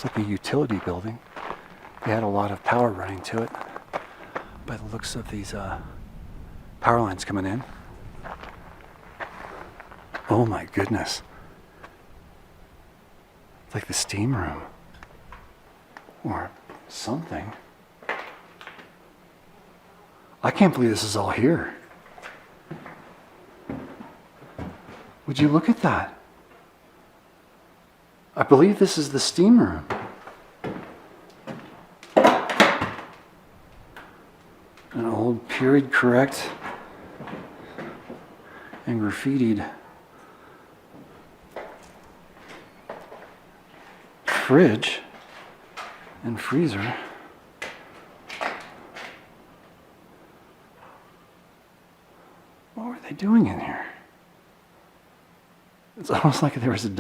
looks like a utility building. They had a lot of power running to it by the looks of these power lines coming in. Oh my goodness. It's like the steam room or something. I can't believe this is all here. Would you look at that? I believe this is the steam room. An old period correct and graffitied fridge and freezer. What were they doing in here? It's almost like there was a